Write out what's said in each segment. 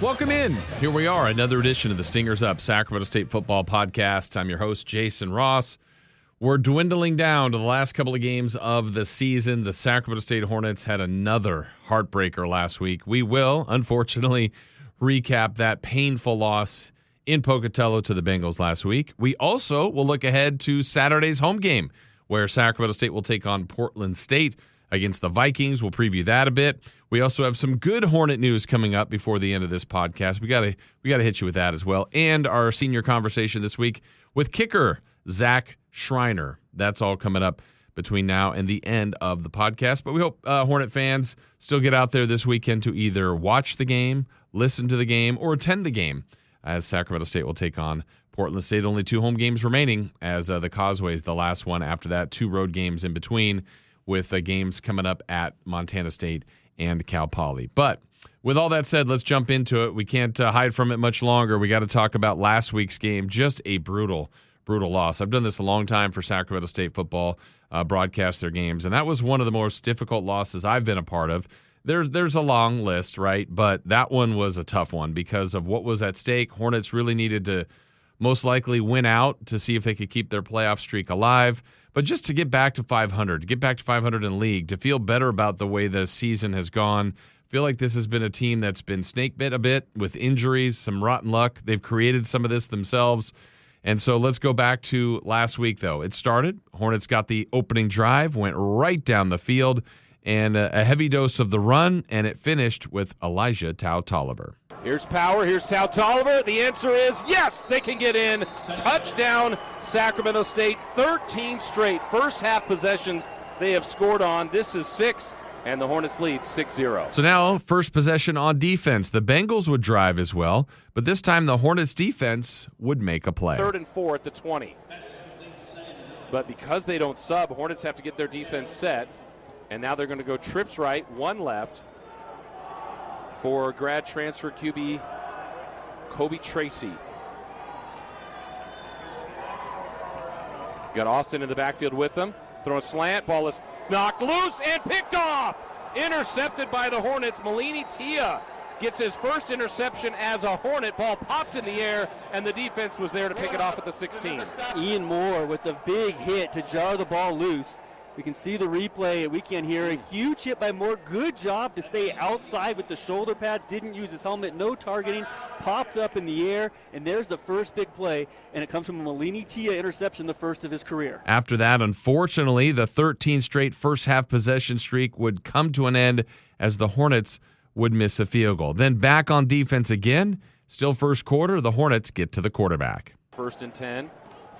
Welcome in. Here we are, another edition of the Stingers Up Sacramento State Football Podcast. I'm your host, Jason Ross. We're dwindling down to the last couple of games of the season. The Sacramento State Hornets had another heartbreaker last week. We will, unfortunately, recap that painful loss in Pocatello to the Bengals last week. We also will look ahead to Saturday's home game, where Sacramento State will take on Portland State against the Vikings. We'll preview that a bit. We also have some good Hornet news coming up before the end of this podcast. We gotta hit you with that as well. And our senior conversation this week with kicker Zach Schreiner. That's all coming up between now and the end of the podcast. But we hope Hornet fans still get out there this weekend to either watch the game, listen to the game, or attend the game, as Sacramento State will take on Portland State. Only 2 home games remaining, as the Causeway is the last one. After that, 2 road games in between, with games coming up at Montana State and Cal Poly. But with all that said, let's jump into it. We can't hide from it much longer. We got to talk about last week's game. Just a brutal loss. I've done this a long time for Sacramento State football, broadcast their games, and that was one of the most difficult losses I've been a part of. There's a long list, right? But that one was a tough one because of what was at stake. Hornets really needed to most likely win out to see if they could keep their playoff streak alive. But just to get back to 500, to get back to 500 in league, to feel better about the way the season has gone, feel like this has been a team that's been snake bit a bit with injuries, some rotten luck. They've created some of this themselves. And so let's go back to last week, though. It started. Hornets got the opening drive, went right down the field, and a heavy dose of the run, and it finished with Elijah Tau-Tolliver. Here's Power, here's Tau-Tolliver. The answer is yes, they can get in. Touchdown, Sacramento State. 13 straight first half possessions they have scored on. This is 6, and the Hornets lead 6-0. So now, first possession on defense. The Bengals would drive as well, but this time the Hornets defense would make a play. 3rd and 4 at the 20. But because they don't sub, Hornets have to get their defense set. And now they're going to go trips right, 1 left for grad transfer QB Kobe Tracy. Got Austin in the backfield with them. Throw a slant, ball is knocked loose and picked off. Intercepted by the Hornets. Malini Tia gets his first interception as a Hornet. Ball popped in the air, and the defense was there to pick it off at the 16. Ian Moore with a big hit to jar the ball loose. We can see the replay. We can hear a huge hit by Moore. Good job to stay outside with the shoulder pads. Didn't use his helmet. No targeting. Popped up in the air. And there's the first big play. And it comes from a Malini Tia interception, the first of his career. After that, unfortunately, the 13 straight first half possession streak would come to an end as the Hornets would miss a field goal. Then back on defense again. Still first quarter. The Hornets get to the quarterback. 1st and 10.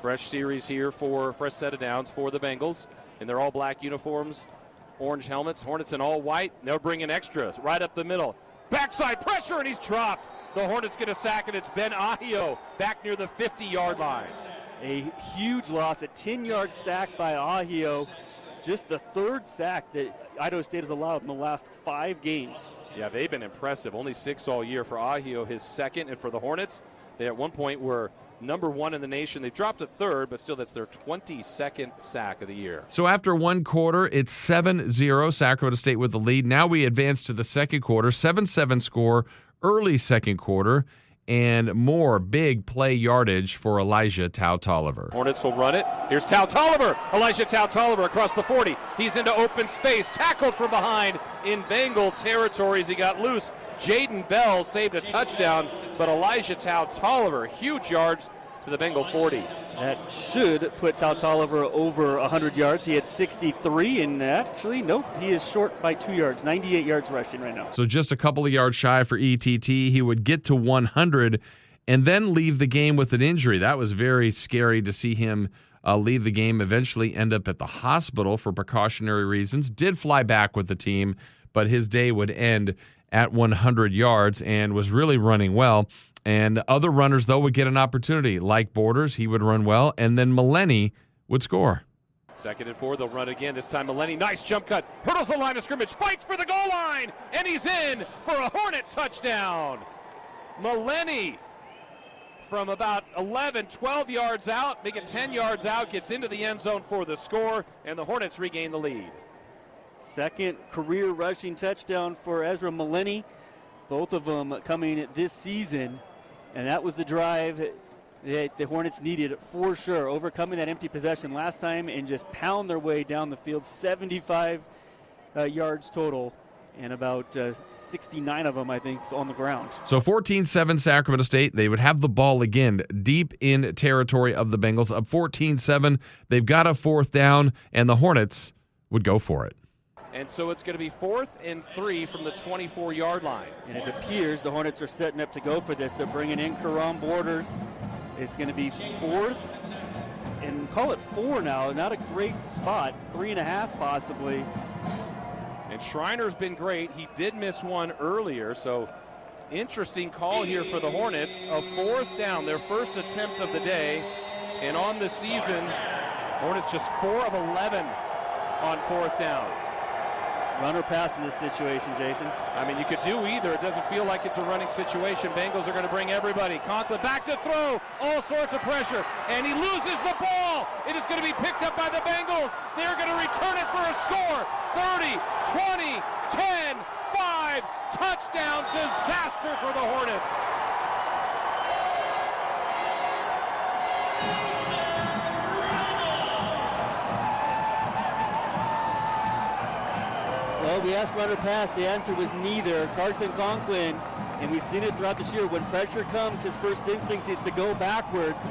Fresh series here for fresh set of downs for the Bengals. In their all-black uniforms, orange helmets, Hornets in all white. They're bringing extras right up the middle. Backside pressure, and he's dropped. The Hornets get a sack, and it's Ben Ahio back near the 50-yard line. A huge loss, a 10-yard sack by Ahio. Just the 3rd sack that Idaho State has allowed in the last 5 games. Yeah, they've been impressive. Only 6 all year for Ahio, his 2nd. And for the Hornets, they at one point were number 1 in the nation. They dropped a 3rd, but still that's their 22nd sack of the year. So after 1 quarter, it's 7-0, Sacramento State with the lead. Now we advance to the second quarter, 7-7 score, early second quarter, and more big play yardage for Elijah Tau-Tolliver. Hornets will run it. Here's Tau-Tolliver. Elijah Tau-Tolliver across the 40. He's into open space, tackled from behind in Bengal territory as he got loose. Jaden Bell saved a touchdown, but Elijah Tau-Tolliver, huge yards to the Bengal 40. That should put Tau-Tolliver over 100 yards. He had 63, and actually, nope, he is short by 2 yards, 98 yards rushing right now. So just a couple of yards shy for ETT. He would get to 100 and then leave the game with an injury. That was very scary to see him leave the game, eventually end up at the hospital for precautionary reasons. Did fly back with the team, but his day would end at 100 yards and was really running well. And other runners, though, would get an opportunity. Like Borders, he would run well, and then Maleni would score. 2nd and 4, they'll run again. This time Maleni, nice jump cut, hurdles the line of scrimmage, fights for the goal line, and he's in for a Hornet touchdown. Maleni from about 11, 12 yards out, make it 10 yards out, gets into the end zone for the score, and the Hornets regain the lead. Second career rushing touchdown for Ezra Maleni. both of them coming this season, and that was the drive that the Hornets needed for sure, overcoming that empty possession last time and just pound their way down the field, 75 yards total, and about 69 of them, I think, on the ground. So 14-7 Sacramento State. They would have the ball again deep in territory of the Bengals. Up 14-7. They've got a fourth down, and the Hornets would go for it. And so it's going to be 4th and 3 from the 24-yard line. And it appears the Hornets are setting up to go for this. They're bringing in Karam Borders. It's going to be 4th, and call it 4 now. Not a great spot. 3.5 possibly. And Schreiner's been great. He did miss one earlier, so interesting call here for the Hornets. A 4th down, their first attempt of the day. And on the season, Hornets just 4 of 11 on 4th down. Run or pass in this situation, Jason? I mean, you could do either. It doesn't feel like it's a running situation. Bengals are going to bring everybody. Conklin back to throw. All sorts of pressure. And he loses the ball. It is going to be picked up by the Bengals. They're going to return it for a score. 30, 20, 10, 5. Touchdown. Disaster for the Hornets. Well, we asked run or pass. The answer was neither. Carson Conklin, and we've seen it throughout this year, when pressure comes, his first instinct is to go backwards.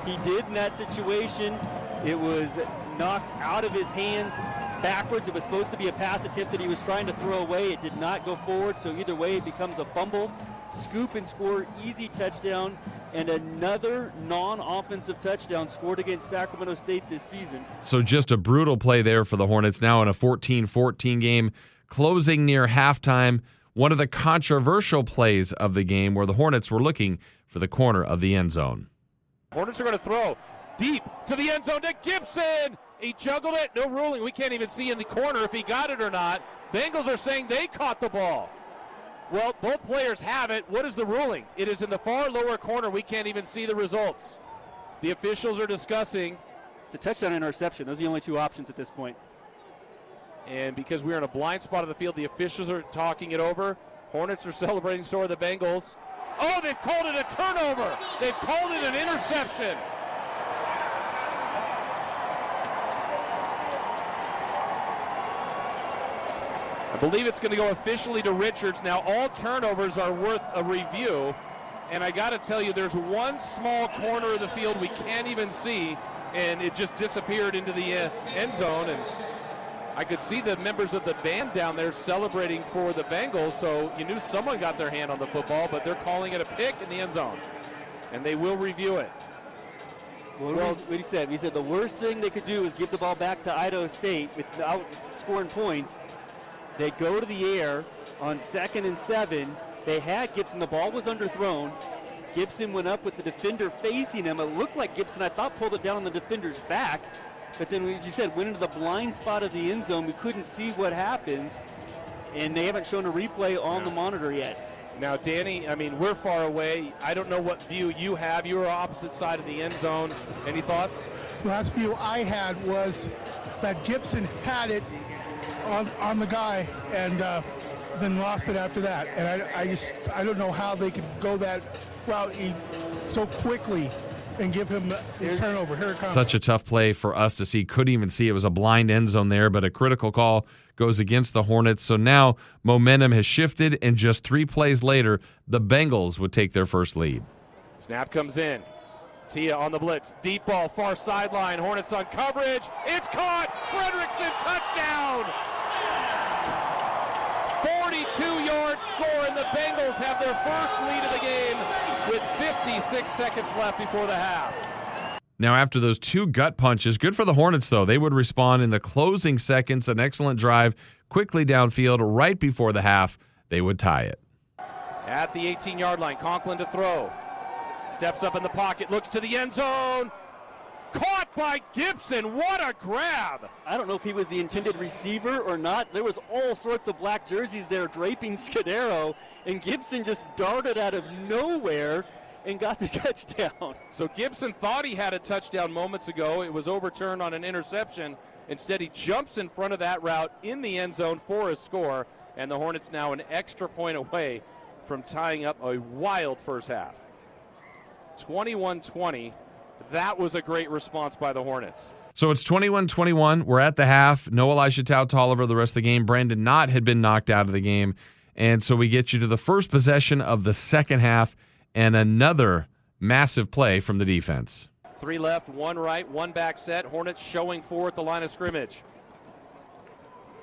He did in that situation. It was knocked out of his hands backwards. It was supposed to be a pass attempt that he was trying to throw away. It did not go forward, so either way it becomes a fumble. Scoop and score, easy touchdown, and another non-offensive touchdown scored against Sacramento State this season. So just a brutal play there for the Hornets, now in a 14-14 game, closing near halftime. One of the controversial plays of the game where the Hornets were looking for the corner of the end zone. Hornets are going to throw deep to the end zone to Gibson. He juggled it. No ruling. We can't even see in the corner if he got it or not. Bengals are saying they caught the ball. Well, both players have it. What is the ruling? It is in the far lower corner. We can't even see the results. The officials are discussing. It's a touchdown interception. Those are the only two options at this point. And because we're in a blind spot of the field, the officials are talking it over. Hornets are celebrating, so are the Bengals. Oh, they've called it a turnover. They've called it an interception. I believe it's going to go officially to Richards. Now, all turnovers are worth a review. And I got to tell you, there's one small corner of the field we can't even see, and it just disappeared into the end zone. And I could see the members of the band down there celebrating for the Bengals, so you knew someone got their hand on the football, but they're calling it a pick in the end zone. And they will review it. Well, what he said the worst thing they could do is give the ball back to Idaho State without scoring points. They go to the air on 2nd and 7. They had Gibson. The ball was underthrown. Gibson went up with the defender facing him. It looked like Gibson, I thought, pulled it down on the defender's back. But then, we just said, went into the blind spot of the end zone. We couldn't see what happens. And they haven't shown a replay on the monitor yet. Now, Danny, I mean, we're far away. I don't know what view you have. You were opposite side of the end zone. Any thoughts? The last view I had was that Gibson had it on the guy and then lost it after that. And I don't know how they could go that route so quickly and give him the turnover. Here it comes. Such a tough play for us to see. Couldn't even see. It was a blind end zone there, but a critical call goes against the Hornets. So now momentum has shifted, and just 3 plays later, the Bengals would take their first lead. Snap comes in. Tia on the blitz. Deep ball, far sideline. Hornets on coverage. It's caught. Fredrickson, touchdown. 42-yard score, and the Bengals have their first lead of the game with 56 seconds left before the half. Now, after those 2 gut punches, good for the Hornets, though. They would respond in the closing seconds, an excellent drive, quickly downfield, right before the half. They would tie it. At the 18-yard line, Conklin to throw. Steps up in the pocket, looks to the end zone. Caught by Gibson. What a grab. I don't know if he was the intended receiver or not. There was all sorts of black jerseys there draping Scudero, and Gibson just darted out of nowhere and got the touchdown. So Gibson thought he had a touchdown moments ago. It was overturned on an interception. Instead, he jumps in front of that route in the end zone for a score, and the Hornets now an extra point away from tying up a wild first half. 21-20. That was a great response by the Hornets. So it's 21-21. We're at the half. No Elijah Tolliver the rest of the game. Brandon Knott had been knocked out of the game. And so we get you to the first possession of the second half and another massive play from the defense. 3 left, 1 right, 1 back set. Hornets showing 4 at the line of scrimmage.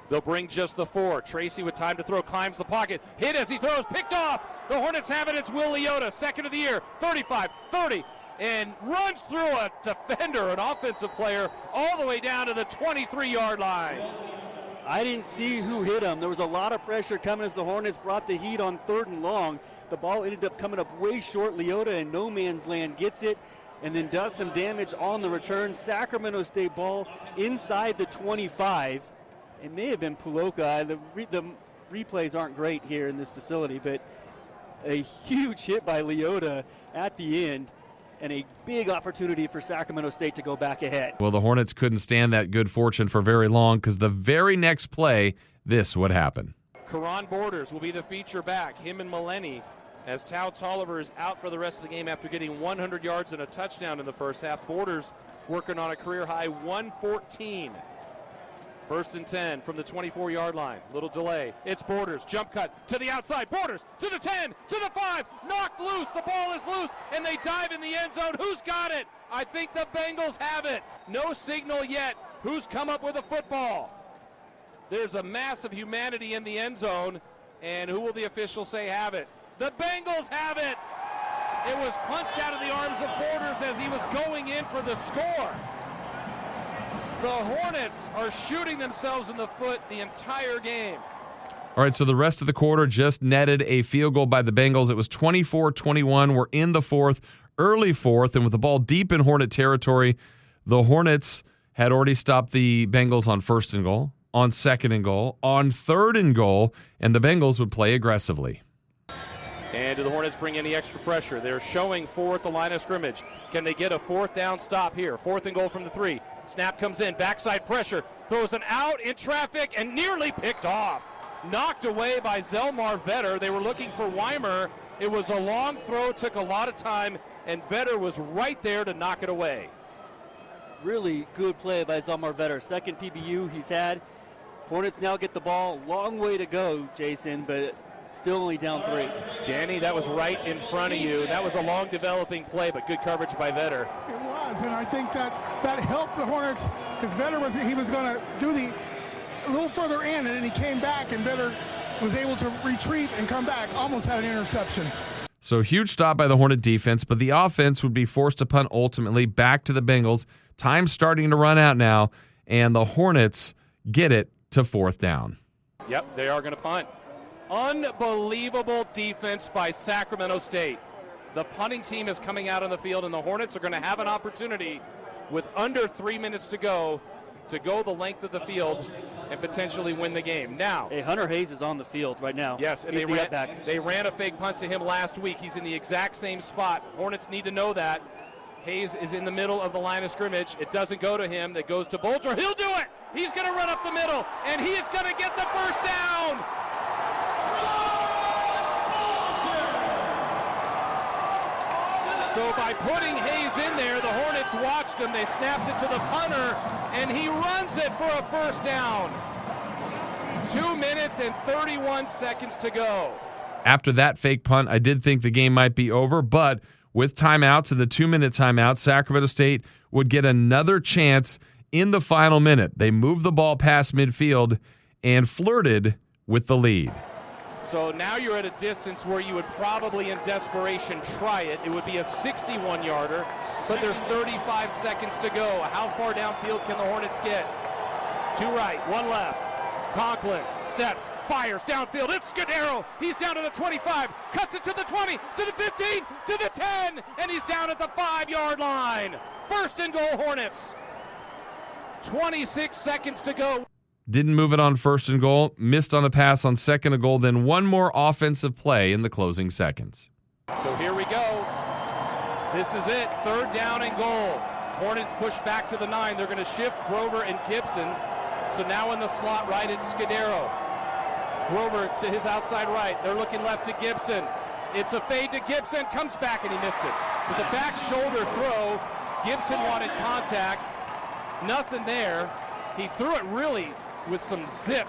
They'll bring just the 4. Tracy with time to throw, climbs the pocket. Hit as he throws, picked off. The Hornets have it. It's Will Leota, second of the year, 35, 30, and runs through a defender, an offensive player, all the way down to the 23-yard line. I didn't see who hit him. There was a lot of pressure coming as the Hornets brought the heat on 3rd and long. The ball ended up coming up way short. Leota in no man's land gets it and then does some damage on the return. Sacramento State ball inside the 25. It may have been Puloka. The replays aren't great here in this facility, but a huge hit by Leota at the end and a big opportunity for Sacramento State to go back ahead. Well, the Hornets couldn't stand that good fortune for very long because the very next play, this would happen. Karan Borders will be the feature back. Him and Maleni, as Tolliver is out for the rest of the game after getting 100 yards and a touchdown in the first half. Borders working on a career-high 114. 1st and 10 from the 24-yard line. Little delay. It's Borders. Jump cut to the outside. Borders to the 10, to the 5. Knocked loose. The ball is loose, and they dive in the end zone. Who's got it? I think the Bengals have it. No signal yet. Who's come up with a football? There's a mass of humanity in the end zone, and who will the officials say have it? The Bengals have it. It was punched out of the arms of Borders as he was going in for the score. The Hornets are shooting themselves in the foot the entire game. All right, so the rest of the quarter just netted a field goal by the Bengals. It was 24-21. We're in the fourth, early fourth, and with the ball deep in Hornet territory, the Hornets had already stopped the Bengals on 1st and goal, on 2nd and goal, on 3rd and goal, and the Bengals would play aggressively. And do the Hornets bring any extra pressure? They're showing 4 at the line of scrimmage. Can they get a 4th down stop here? 4th and goal from the 3. Snap comes in, backside pressure, throws an out in traffic and nearly picked off. Knocked away by Zelmar Vetter. They were looking for Weimer. It was a long throw, took a lot of time, and Vetter was right there to knock it away. Really good play by Zelmar Vetter. 2nd PBU he's had. Hornets now get the ball. Long way to go, Jason, but still only down 3. Danny, that was right in front of you. That was a long developing play, but good coverage by Vetter. It was, and I think that helped the Hornets because Vetter was going to do a little further in, and then he came back, and Vetter was able to retreat and come back. Almost had an interception. So huge stop by the Hornet defense, but the offense would be forced to punt ultimately back to the Bengals. Time starting to run out now, and the Hornets get it to 4th down. Yep, they are going to punt. Unbelievable defense by Sacramento State. The punting team is coming out on the field, and the Hornets are going to have an opportunity with under 3 minutes to go the length of the field and potentially win the game. Now, hey, Hunter Hayes is on the field right now. Yes, and they ran a fake punt to him last week. He's in the exact same spot. Hornets need to know that. Hayes is in the middle of the line of scrimmage. It doesn't go to him. It goes to Bolger. He'll do it. He's going to run up the middle, and he is going to get the first down. So by putting Hayes in there, the Hornets watched him. They snapped it to the punter, and he runs it for a first down. 2 minutes and 31 seconds to go. After that fake punt, I did think the game might be over, but with timeouts and the 2-minute timeout, Sacramento State would get another chance in the final minute. They moved the ball past midfield and flirted with the lead. So now you're at a distance where you would probably in desperation try it. It would be a 61-yarder, but there's 35 seconds to go. How far downfield can the Hornets get? 2 right, 1 left. Conklin steps, fires downfield. It's Scudero. He's down to the 25, cuts it to the 20, to the 15, to the 10, and he's down at the 5-yard line. 1st and goal, Hornets. 26 seconds to go. Didn't move it on 1st and goal, missed on a pass on 2nd and goal, then one more offensive play in the closing seconds. So here we go. This is it, 3rd down and goal. Hornets push back to the 9. They're going to shift Grover and Gibson. So now in the slot right, it's Scudero. Grover to his outside right. They're looking left to Gibson. It's a fade to Gibson. Comes back and he missed it. It was a back shoulder throw. Gibson wanted contact. Nothing there. He threw it really with some zip.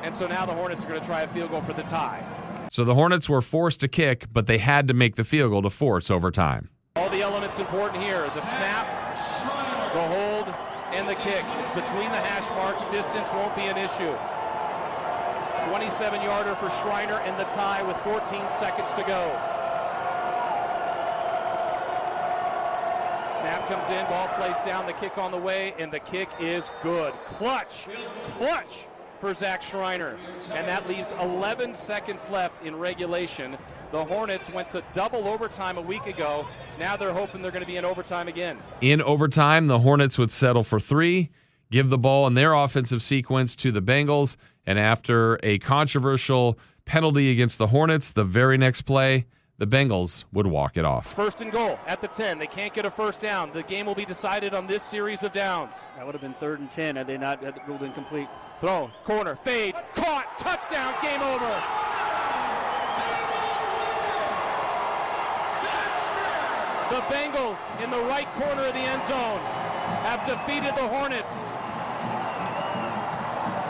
And so now the Hornets are going to try a field goal for the tie. So the Hornets were forced to kick, but they had to make the field goal to force overtime. All the elements important here. The snap, the hold, and the kick. It's between the hash marks. Distance won't be an issue. 27-yarder for Schreiner and the tie with 14 seconds to go. Snap comes in, ball placed down, the kick on the way, and the kick is good. Clutch for Zach Schreiner. And that leaves 11 seconds left in regulation. The Hornets went to double overtime a week ago. Now they're hoping they're going to be in overtime again. In overtime, the Hornets would settle for 3, give the ball in their offensive sequence to the Bengals, and after a controversial penalty against the Hornets, the very next play, the Bengals would walk it off. First and goal at the 10. They can't get a first down. The game will be decided on this series of downs. That would have been 3rd and 10 had they not had ruled incomplete. Throw, corner, fade, caught, touchdown, game over. The Bengals in the right corner of the end zone have defeated the Hornets.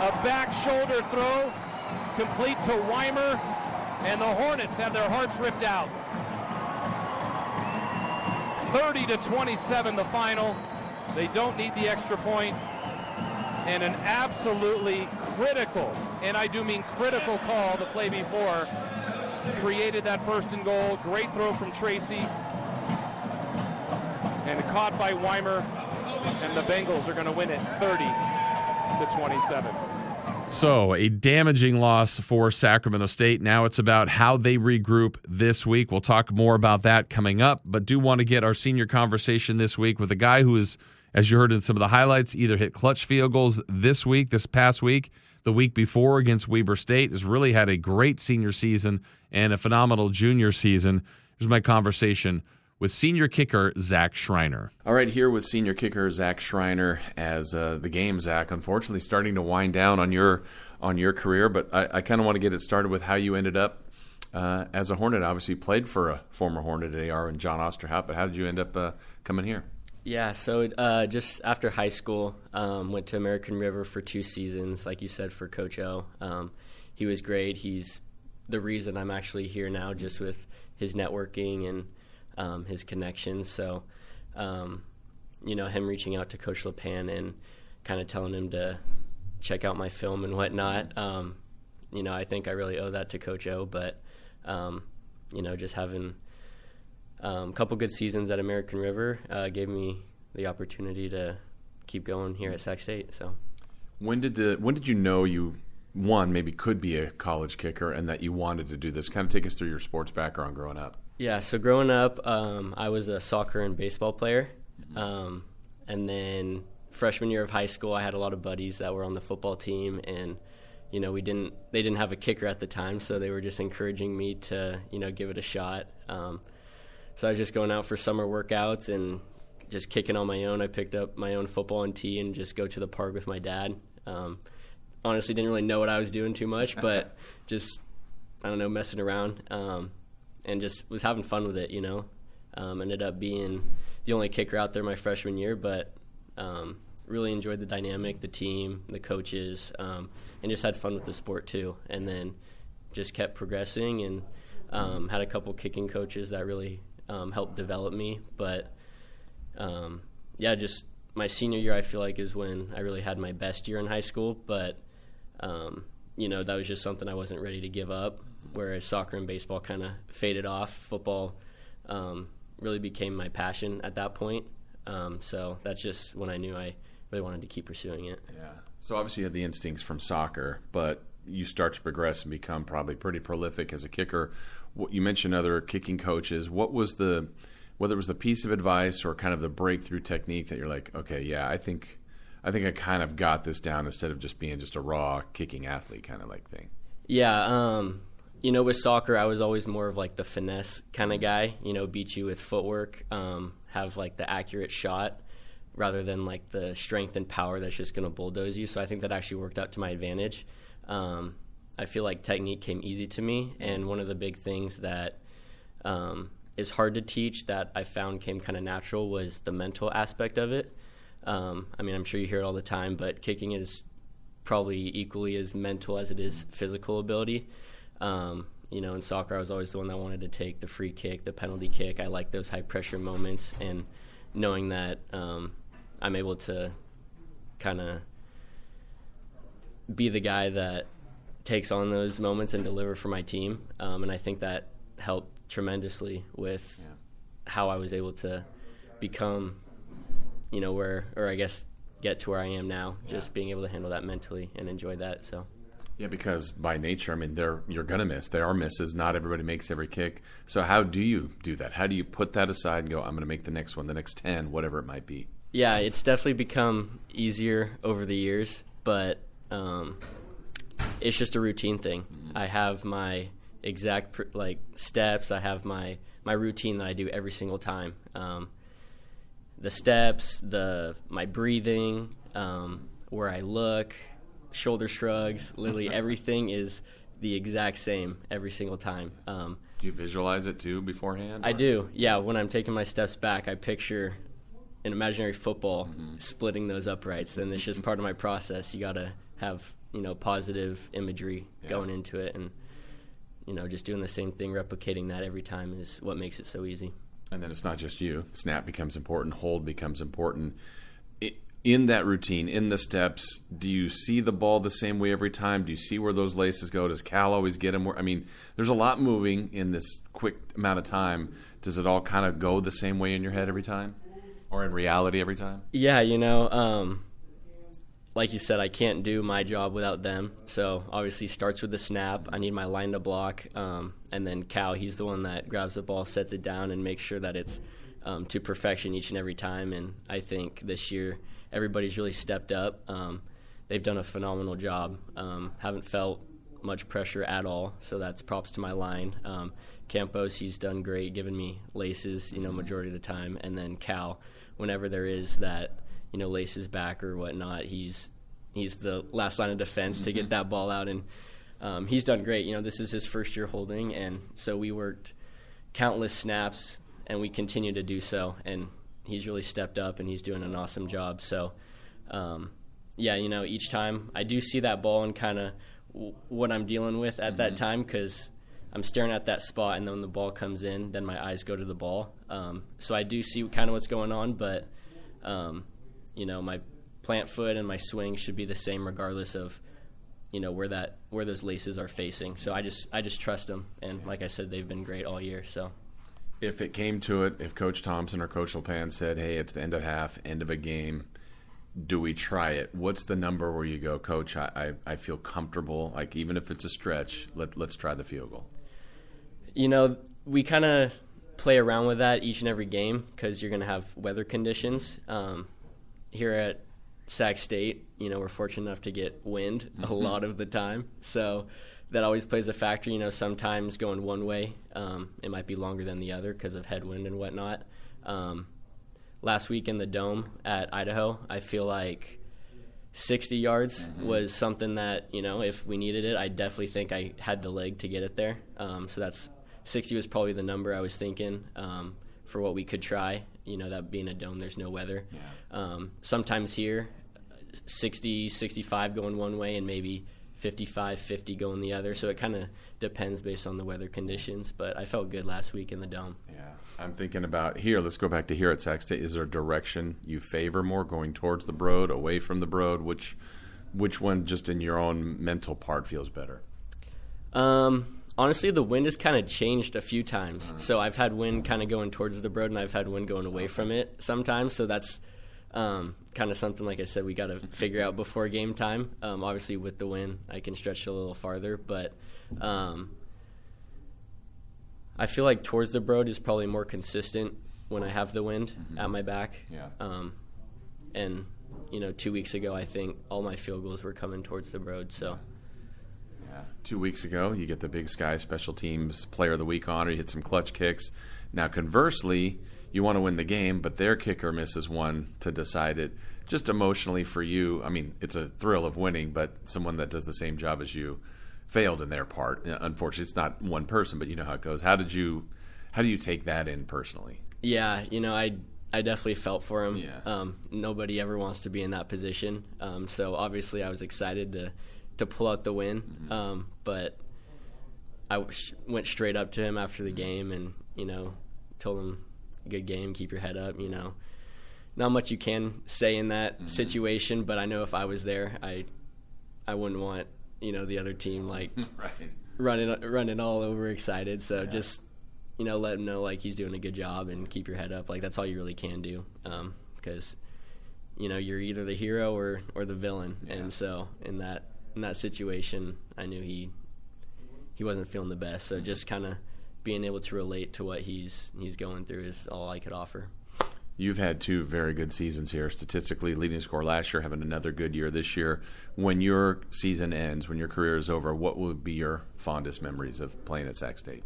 A back shoulder throw, complete to Weimer, and the Hornets have their hearts ripped out. 30-27 the final. They don't need the extra point. And an absolutely critical, and I do mean critical call the play before, created that first and goal. Great throw from Tracy. And caught by Weimer. And the Bengals are going to win it 30-27. So a damaging loss for Sacramento State. Now it's about how they regroup this week. We'll talk more about that coming up, but do want to get our senior conversation this week with a guy who is, as you heard in some of the highlights, either hit clutch field goals this past week, the week before against Weber State, has really had a great senior season and a phenomenal junior season. Here's my conversation with senior kicker Zach Schreiner. All right, here with senior kicker Zach Schreiner as the game, Zach, unfortunately starting to wind down on your career, but I kind of want to get it started with how you ended up as a Hornet. Obviously played for a former Hornet at AR and John Osterhout, but how did you end up coming here? Yeah, so just after high school, went to American River for 2 seasons, like you said, for Coach O. He was great. He's the reason I'm actually here now, just with his networking and his connections. So, him reaching out to Coach LePan and kind of telling him to check out my film and whatnot, I think I really owe that to Coach O. But, just having a couple good seasons at American River gave me the opportunity to keep going here at Sac State. So, when did you know you maybe could be a college kicker and that you wanted to do this? Kind of take us through your sports background growing up. Yeah, so growing up, I was a soccer and baseball player, and then freshman year of high school, I had a lot of buddies that were on the football team, and they didn't have a kicker at the time, so they were just encouraging me to give it a shot. So I was just going out for summer workouts and just kicking on my own. I picked up my own football and tee and just go to the park with my dad. Honestly, didn't really know what I was doing too much, but just messing around. And just was having fun with it, Ended up being the only kicker out there my freshman year, but really enjoyed the dynamic, the team, the coaches, and just had fun with the sport too. And then just kept progressing and had a couple kicking coaches that really helped develop me. But, just my senior year I feel like is when I really had my best year in high school. But, that was just something I wasn't ready to give up. Whereas soccer and baseball kind of faded off. Football really became my passion at that point. So that's just when I knew I really wanted to keep pursuing it. Yeah. So obviously you had the instincts from soccer, but you start to progress and become probably pretty prolific as a kicker. You mentioned other kicking coaches. Whether it was the piece of advice or kind of the breakthrough technique that you're like, okay, yeah, I think I kind of got this down instead of just being just a raw kicking athlete kind of like thing? Yeah. With soccer, I was always more of like the finesse kind of guy, beat you with footwork, have like the accurate shot rather than like the strength and power that's just going to bulldoze you. So I think that actually worked out to my advantage. I I feel like technique came easy to me, and one of the big things that is hard to teach that I found came kind of natural was the mental aspect of it. I mean, I'm sure you hear it all the time, but kicking is probably equally as mental as it is physical ability. In soccer, I was always the one that wanted to take the free kick, the penalty kick. I like those high-pressure moments, and knowing that I'm able to kind of be the guy that takes on those moments and deliver for my team. And I think that helped tremendously with how I was able to become, get to where I am now, just being able to handle that mentally and enjoy that. So. Yeah, because by nature, I mean, you're going to miss. There are misses. Not everybody makes every kick. So how do you do that? How do you put that aside and go, I'm going to make the next one, the next 10, whatever it might be? Yeah, it's definitely become easier over the years, but it's just a routine thing. I have my exact steps. I have my routine that I do every single time. The steps, my breathing, where I look, shoulder shrugs, literally everything is the exact same every single time. Do you visualize it too beforehand? I do, yeah. When I'm taking my steps back, I picture an imaginary football splitting those uprights, and it's just part of my process. You got to have, positive imagery going into it, and, just doing the same thing, replicating that every time is what makes it so easy. And then it's not just you. Snap becomes important. Hold becomes important. In that routine, in the steps, do you see the ball the same way every time? Do you see where those laces go? Does Cal always get them? I mean, there's a lot moving in this quick amount of time. Does it all kind of go the same way in your head every time? Or in reality every time? Yeah, like you said, I can't do my job without them. So obviously starts with the snap. I need my line to block. And then Cal, he's the one that grabs the ball, sets it down, and makes sure that it's to perfection each and every time. And I think this year everybody's really stepped up. They've done a phenomenal job. Haven't felt much pressure at all, so that's props to my line. Campos, he's done great, giving me laces, majority of the time. And then Cal, whenever there is that, laces back or whatnot, he's the last line of defense to get that ball out. And he's done great. This is his first year holding, and so we worked countless snaps, and we continue to do so. And he's really stepped up, and he's doing an awesome job. So, each time I do see that ball and kind of what I'm dealing with at that time, because I'm staring at that spot, and then when the ball comes in, then my eyes go to the ball. So I do see kind of what's going on, but, my plant foot and my swing should be the same regardless of, where those laces are facing. So I just trust them, and like I said, they've been great all year. So. If it came to it, if Coach Thompson or Coach LePan said, hey, it's the end of half, end of a game, do we try it? What's the number where you go, Coach, I feel comfortable, like even if it's a stretch, let's try the field goal? We kind of play around with that each and every game because you're going to have weather conditions. Here at Sac State, we're fortunate enough to get wind a lot of the time. So that always plays a factor. Sometimes going one way, it might be longer than the other because of headwind and whatnot. Last week in the Dome at Idaho, I feel like 60 yards was something that, if we needed it, I definitely think I had the leg to get it there. So 60 was probably the number I was thinking for what we could try. That being a dome, there's no weather. Yeah. Sometimes here, 60, 65 going one way and maybe 55, 50 going the other. So it kind of depends based on the weather conditions. But I felt good last week in the Dome. Yeah, I'm thinking about here. Let's go back to here at Sac State. Is there a direction you favor more, going towards the Broad, away from the Broad? Which one, just in your own mental part, feels better? Honestly, the wind has kind of changed a few times. So I've had wind kind of going towards the Broad, and I've had wind going away from it sometimes. So that's kind of something, like I said, we got to figure out before game time. Obviously, with the wind, I can stretch it a little farther. But I feel like towards the Broad is probably more consistent when I have the wind at my back. Yeah. And, 2 weeks ago, I think all my field goals were coming towards the Broad. So. Yeah. 2 weeks ago, you get the Big Sky Special Teams Player of the Week honor. You hit some clutch kicks. Now, conversely, you want to win the game, but their kicker misses one to decide it. Just emotionally for you, I mean, it's a thrill of winning, but someone that does the same job as you, failed in their part. Unfortunately, it's not one person, but you know how it goes. How do you take that in personally? Yeah, I definitely felt for him. Yeah. Nobody ever wants to be in that position. So obviously I was excited to pull out the win. Mm-hmm. But I went straight up to him after the game and, told him, good game, keep your head up, Not much you can say in that situation, but I know if I was there, I wouldn't want, the other team right. running all over excited. So just, let him know he's doing a good job and keep your head up. That's all you really can do. Because, you're either the hero or the villain. Yeah. And so in that situation, I knew he wasn't feeling the best. So just kind of being able to relate to what he's going through is all I could offer. You've had 2 very good seasons here. Statistically, leading scorer last year, having another good year this year. When your season ends, when your career is over, what would be your fondest memories of playing at Sac State?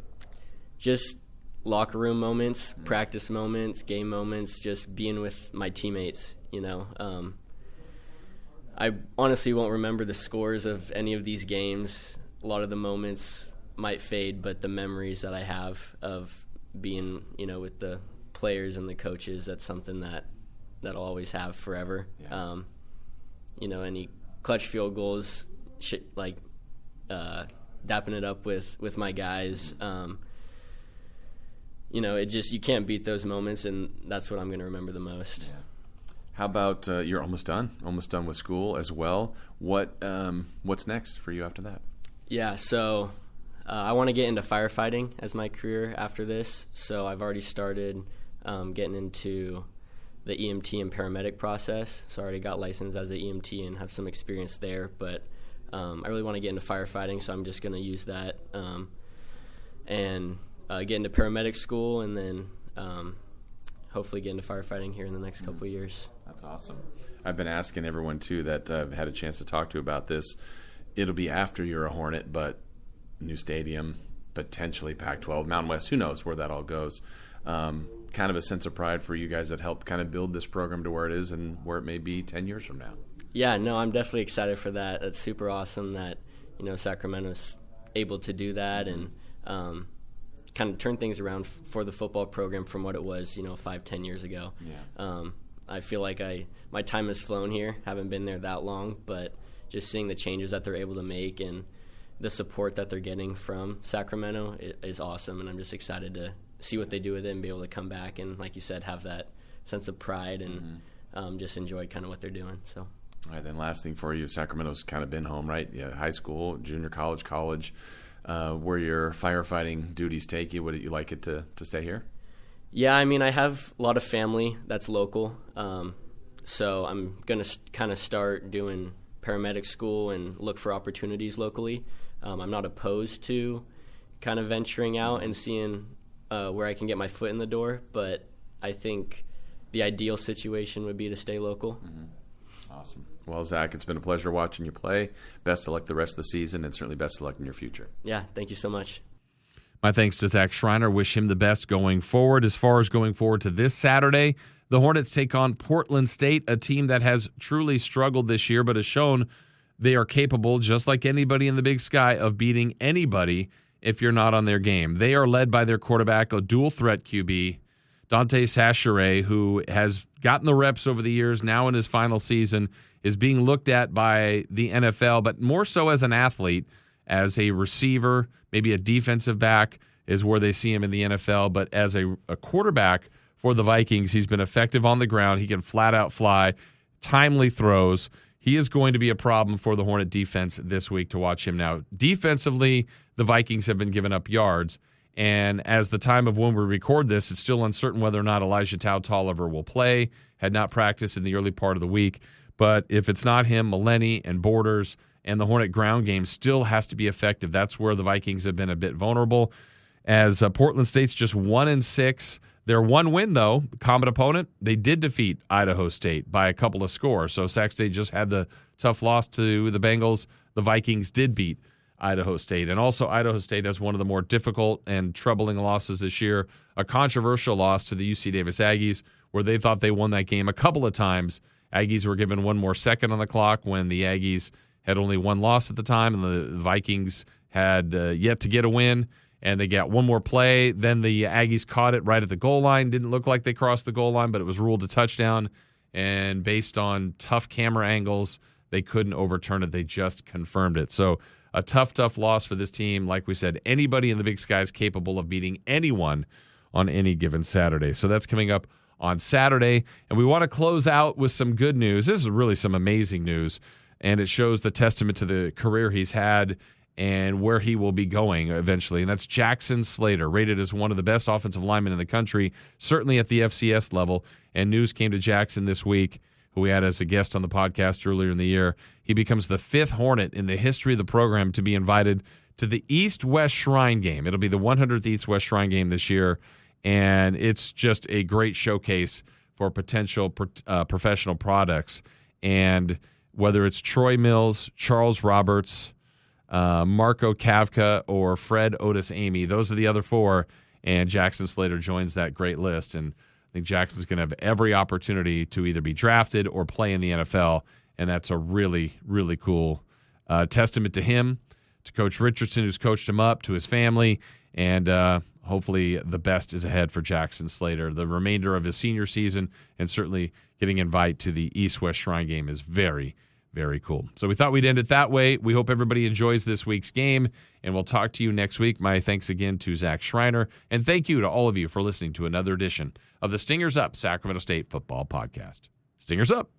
Just locker room moments, practice moments, game moments, just being with my teammates, I honestly won't remember the scores of any of these games. A lot of the moments might fade, but the memories that I have of being, with the players and the coaches, that's something that I'll always have forever. Yeah. Any clutch field goals, dapping it up with my guys. You can't beat those moments, and that's what I'm going to remember the most. Yeah. How about you're almost done with school as well. What's next for you after that? Yeah, so I want to get into firefighting as my career after this. So I've already started getting into the EMT and paramedic process. So I already got licensed as an EMT and have some experience there. But I really want to get into firefighting, so I'm just going to use that and get into paramedic school, and then hopefully get into firefighting here in the next couple of years. That's awesome. I've been asking everyone, too, that I've had a chance to talk to about this. It'll be after you're a Hornet, but new stadium, potentially Pac-12, Mountain West, who knows where that all goes. Kind of a sense of pride for you guys that helped kind of build this program to where it is and where it may be 10 years from now. Yeah, no, I'm definitely excited for that. It's super awesome that, Sacramento's able to do that and kind of turn things around for the football program from what it was, 5-10 years ago. Yeah. I feel like my time has flown here. Haven't been there that long, but just seeing the changes that they're able to make and the support that they're getting from Sacramento is awesome, and I'm just excited to see what they do with it and be able to come back and, like you said, have that sense of pride and just enjoy kind of what they're doing. So. All right, then last thing for you, Sacramento's kind of been home, right? Yeah, high school, junior college. Where your firefighting duties take you, would you like it to stay here? Yeah, I have a lot of family that's local, so I'm going to kind of start doing paramedic school and look for opportunities locally. I'm not opposed to kind of venturing out and seeing where I can get my foot in the door, but I think the ideal situation would be to stay local. Mm-hmm. Awesome. Well, Zach, it's been a pleasure watching you play. Best of luck the rest of the season, and certainly best of luck in your future. Yeah, thank you so much. My thanks to Zach Schreiner. Wish him the best going forward. As far as going forward to this Saturday, the Hornets take on Portland State, a team that has truly struggled this year, but has shown they are capable, just like anybody in the Big Sky, of beating anybody if you're not on their game. They are led by their quarterback, a dual-threat QB, Dante Sachere, who has gotten the reps over the years, now in his final season, is being looked at by the NFL, but more so as an athlete, as a receiver, maybe a defensive back is where they see him in the NFL, but as a quarterback for the Vikings, he's been effective on the ground. He can flat out fly, timely throws. He is going to be a problem for the Hornet defense this week to watch him now. Defensively, the Vikings have been giving up yards, and as the time of when we record this, it's still uncertain whether or not Elijah Tolliver will play, had not practiced in the early part of the week. But if it's not him, Maleni and Borders and the Hornet ground game still has to be effective. That's where the Vikings have been a bit vulnerable. As Portland State's just 1-6. Their one win, though, common opponent, they did defeat Idaho State by a couple of scores. So Sac State just had the tough loss to the Bengals. The Vikings did beat Idaho State. And also Idaho State has one of the more difficult and troubling losses this year, a controversial loss to the UC Davis Aggies, where they thought they won that game a couple of times. Aggies were given one more second on the clock when the Aggies had only one loss at the time, and the Vikings had yet to get a win, and they got one more play. Then the Aggies caught it right at the goal line. Didn't look like they crossed the goal line, but it was ruled a touchdown, and based on tough camera angles, they couldn't overturn it. They just confirmed it. So a tough loss for this team. Like we said, anybody in the Big Sky is capable of beating anyone on any given Saturday. So that's coming up on Saturday, and we want to close out with some good news. This is really some amazing news, and it shows the testament to the career he's had and where he will be going eventually. And that's Jackson Slater, rated as one of the best offensive linemen in the country, certainly at the FCS level. And news came to Jackson this week, who we had as a guest on the podcast earlier in the year. He becomes the 5th Hornet in the history of the program to be invited to the East-West Shrine Game. It'll be the 100th East-West Shrine Game this year, and it's just a great showcase for potential professional products. And whether it's Troy Mills, Charles Roberts, Marco Kavka, or Fred Otis Amy, those are the other 4, and Jackson Slater joins that great list. And I think Jackson's going to have every opportunity to either be drafted or play in the NFL, and that's a really, really cool testament to him, to Coach Richardson, who's coached him up, to his family, and hopefully the best is ahead for Jackson Slater. The remainder of his senior season, and certainly getting invited to the East-West Shrine Game, is very, very cool. So we thought we'd end it that way. We hope everybody enjoys this week's game, and we'll talk to you next week. My thanks again to Zach Schreiner, and thank you to all of you for listening to another edition of the Stingers Up Sacramento State Football Podcast. Stingers Up!